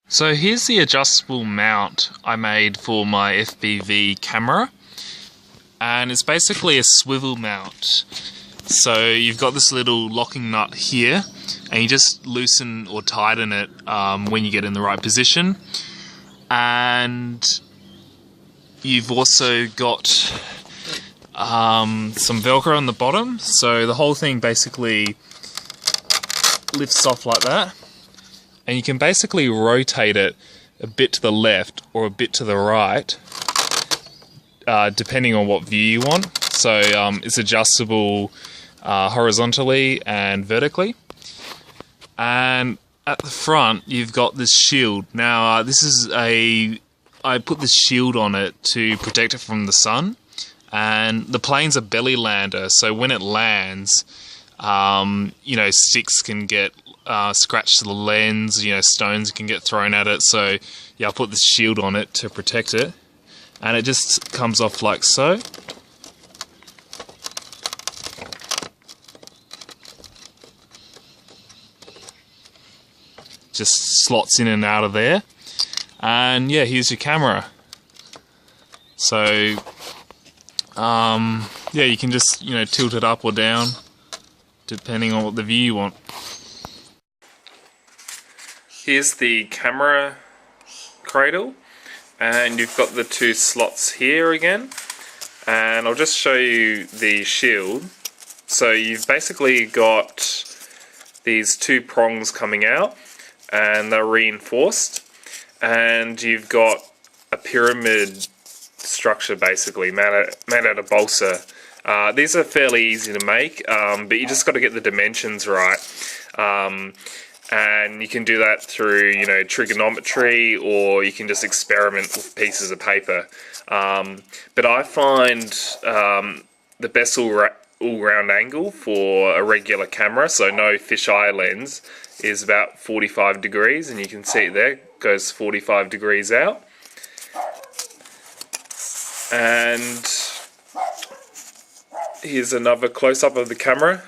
So here's the adjustable mount I made for my FPV camera, and it's basically a swivel mount. So you've got this little locking nut here, and you just loosen or tighten it when you get in the right position. And you've also got some Velcro on the bottom, so the whole thing basically lifts off like that. And you can basically rotate it a bit to the left or a bit to the right, depending on what view you want. So it's adjustable horizontally and vertically. And at the front, you've got this shield. Now, I put this shield on it to protect it from the sun. And the plane's a belly lander, so when it lands, sticks can get scratched to the lens, stones can get thrown at it. So yeah, I put this shield on it to protect it, and it just comes off like so. Just slots in and out of there, and yeah, here's your camera. So yeah, you can just tilt it up or down depending on what the view you want. Here's the camera cradle, and you've got the two slots here again, and I'll just show you the shield. So you've basically got these two prongs coming out, and they're reinforced, and you've got a pyramid structure basically made out of balsa. These are fairly easy to make, but you just got to get the dimensions right. And you can do that through, trigonometry, or you can just experiment with pieces of paper. But I find the best all-round angle for a regular camera, so no fisheye lens, is about 45 degrees, and you can see it there, it goes 45 degrees out. And here's another close-up of the camera.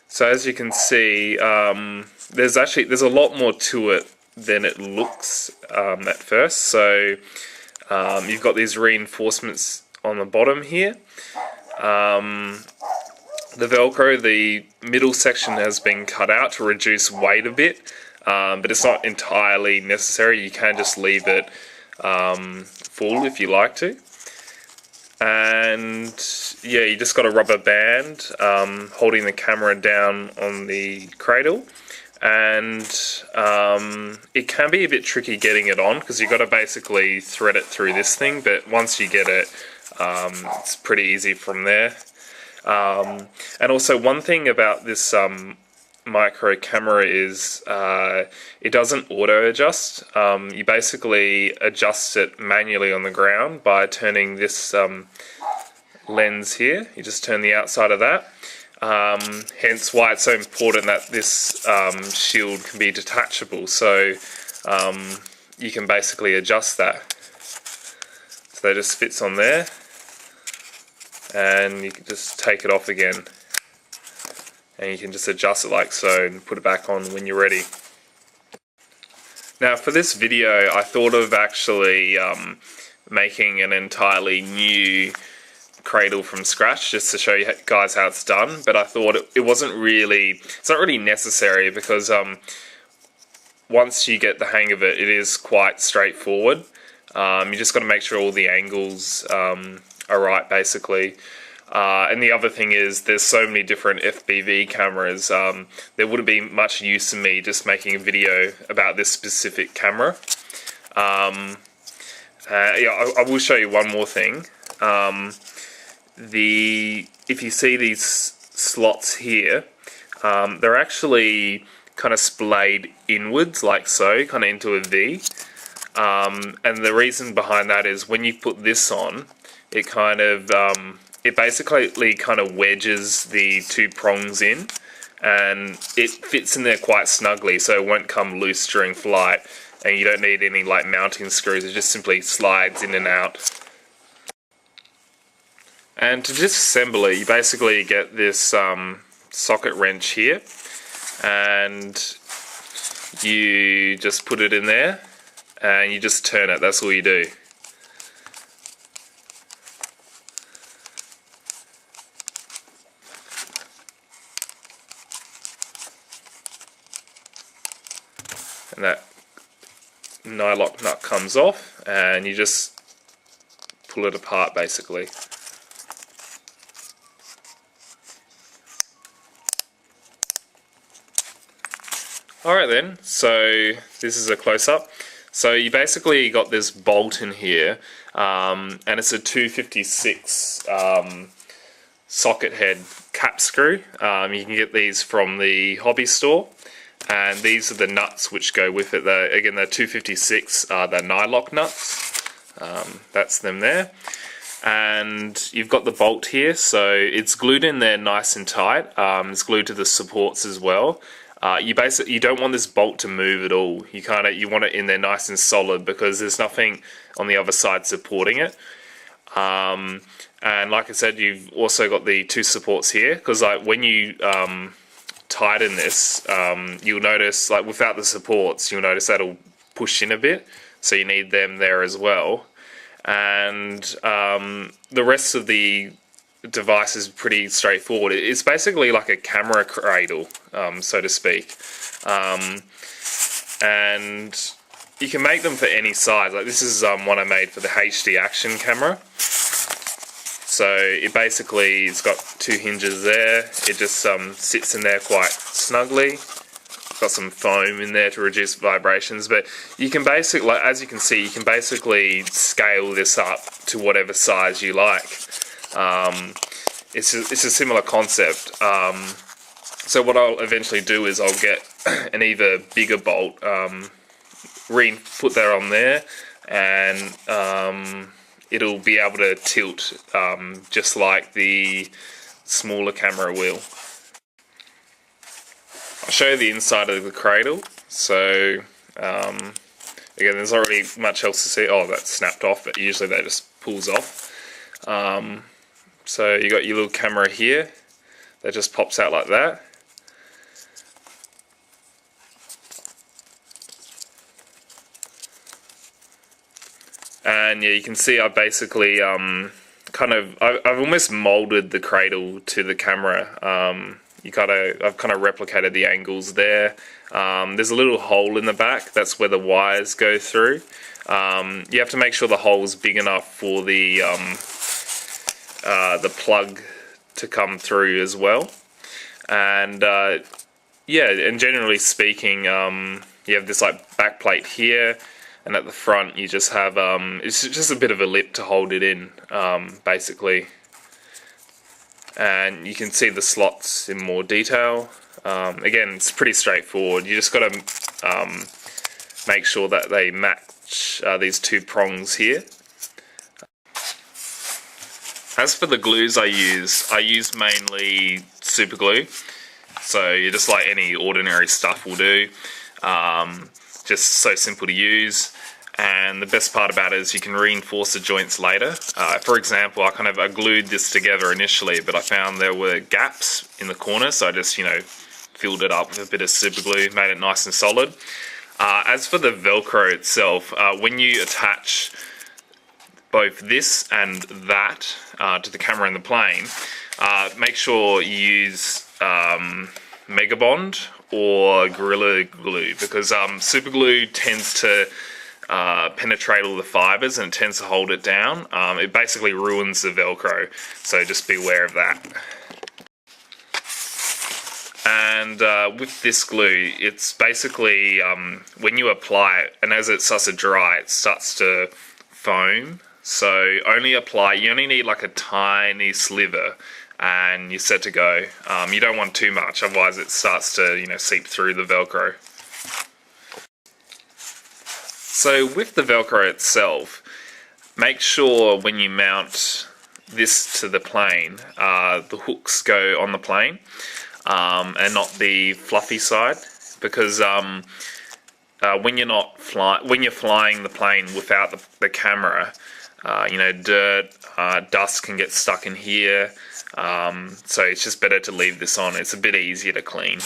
So as you can see, there's a lot more to it than it looks at first. So you've got these reinforcements on the bottom here. The Velcro, the middle section has been cut out to reduce weight a bit, but it's not entirely necessary. You can just leave it full if you like to. And yeah, you just got a rubber band holding the camera down on the cradle, and it can be a bit tricky getting it on because you've got to basically thread it through this thing, but once you get it, it's pretty easy from there. And also, one thing about this micro camera is it doesn't auto adjust. You basically adjust it manually on the ground by turning this lens here. You just turn the outside of that. Hence why it's so important that this shield can be detachable, so you can basically adjust that. So it just fits on there, and you can just take it off again, and you can just adjust it like so and put it back on when you're ready. Now for this video, I thought of actually making an entirely new cradle from scratch just to show you guys how it's done, but I thought it's not really necessary, because once you get the hang of it, it is quite straightforward. You just got to make sure all the angles are right basically. And the other thing is, there's so many different FPV cameras, there wouldn't be much use in me just making a video about this specific camera. Yeah, I will show you one more thing. If you see these slots here, they're actually kind of splayed inwards like so, kind of into a V. And the reason behind that is when you put this on, it kind of it basically kind of wedges the two prongs in, and it fits in there quite snugly, so it won't come loose during flight, and you don't need any like mounting screws. It just simply slides in and out. And to disassemble it, you basically get this socket wrench here, and you just put it in there and you just turn it. That's all you do. And that nylock nut comes off and you just pull it apart basically. Alright then, so this is a close-up. So you basically got this bolt in here, and it's a 256 socket head cap screw. You can get these from the hobby store, and these are the nuts which go with it. Again, the 256 are the nylock nuts. That's them there. And you've got the bolt here, so it's glued in there nice and tight. It's glued to the supports as well. You don't want this bolt to move at all. You want it in there nice and solid because there's nothing on the other side supporting it. And like I said, you've also got the two supports here because when you tighten this, you'll notice without the supports, you'll notice that'll push in a bit. So you need them there as well. And the rest of the device is pretty straightforward. It's basically like a camera cradle, so to speak, and you can make them for any size. Like this is one I made for the HD action camera. So it's got two hinges there. It just sits in there quite snugly. Got some foam in there to reduce vibrations, but you can basically, as you can see, you can basically scale this up to whatever size you like. It's a similar concept. So what I'll eventually do is I'll get an either bigger bolt, put that on there, and it'll be able to tilt just like the smaller camera will. I'll show you the inside of the cradle. So again, there's not really much else to see. Oh, that snapped off, but usually that just pulls off. So you got your little camera here that just pops out like that. And yeah, you can see I basically I've almost molded the cradle to the camera. I've kind of replicated the angles there. There's a little hole in the back. That's where the wires go through. You have to make sure the hole's big enough for the plug to come through as well. And yeah, and generally speaking, you have this back plate here, and at the front you just have it's just a bit of a lip to hold it in, basically. And you can see the slots in more detail. Again, it's pretty straightforward. You just got to make sure that they match these two prongs here. As for the glues I use mainly super glue. So you're just like any ordinary stuff will do. Just so simple to use. And the best part about it is you can reinforce the joints later. For example, I glued this together initially, but I found there were gaps in the corner, so I just filled it up with a bit of super glue, made it nice and solid. As for the Velcro itself, when you attach both this and that to the camera and the plane, make sure you use Mega Bond or Gorilla Glue, because super glue tends to penetrate all the fibers and it tends to hold it down. It basically ruins the Velcro, so just be aware of that. And with this glue, it's basically when you apply it, and as it starts to dry, it starts to foam. So you only need like a tiny sliver and you're set to go. You don't want too much, otherwise it starts to seep through the Velcro. So with the Velcro itself, make sure when you mount this to the plane, the hooks go on the plane and not the fluffy side, because when you're flying the plane without the camera, dirt, dust can get stuck in here, so it's just better to leave this on. It's a bit easier to clean.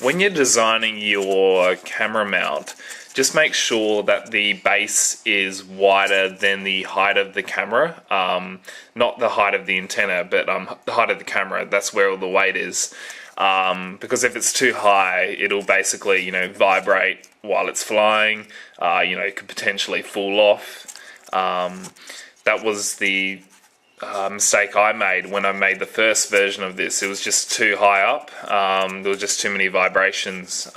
when you're designing your camera mount, just make sure that the base is wider than the height of the camera. Not the height of the antenna, but the height of the camera. That's where all the weight is. Because if it's too high, it'll basically, you know, vibrate while it's flying. You know, it could potentially fall off. That was the mistake I made when I made the first version of this. It was just too high up. There was just too many vibrations.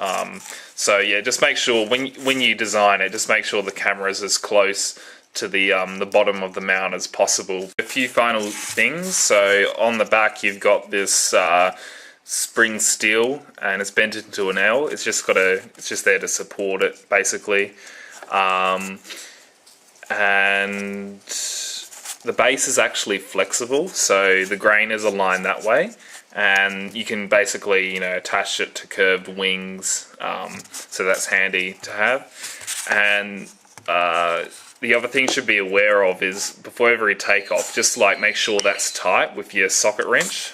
So yeah, just make sure when you design it, just make sure the camera is as close to the bottom of the mount as possible. A few final things. So on the back, you've got this spring steel, and it's bent into an L. It's just there to support it, basically. And the base is actually flexible, so the grain is aligned that way, and you can basically, you know, attach it to curved wings, so that's handy to have. And the other thing you should be aware of is before every takeoff, just like make sure that's tight with your socket wrench,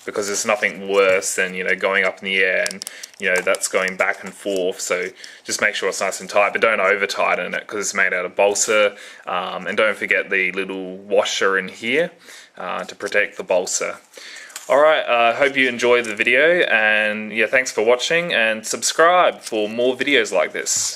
because there's nothing worse than, you know, going up in the air and, you know, that's going back and forth. So just make sure it's nice and tight, but don't over tighten it because it's made out of balsa. And don't forget the little washer in here to protect the balsa. Alright, I hope you enjoyed the video, and yeah, thanks for watching, and subscribe for more videos like this.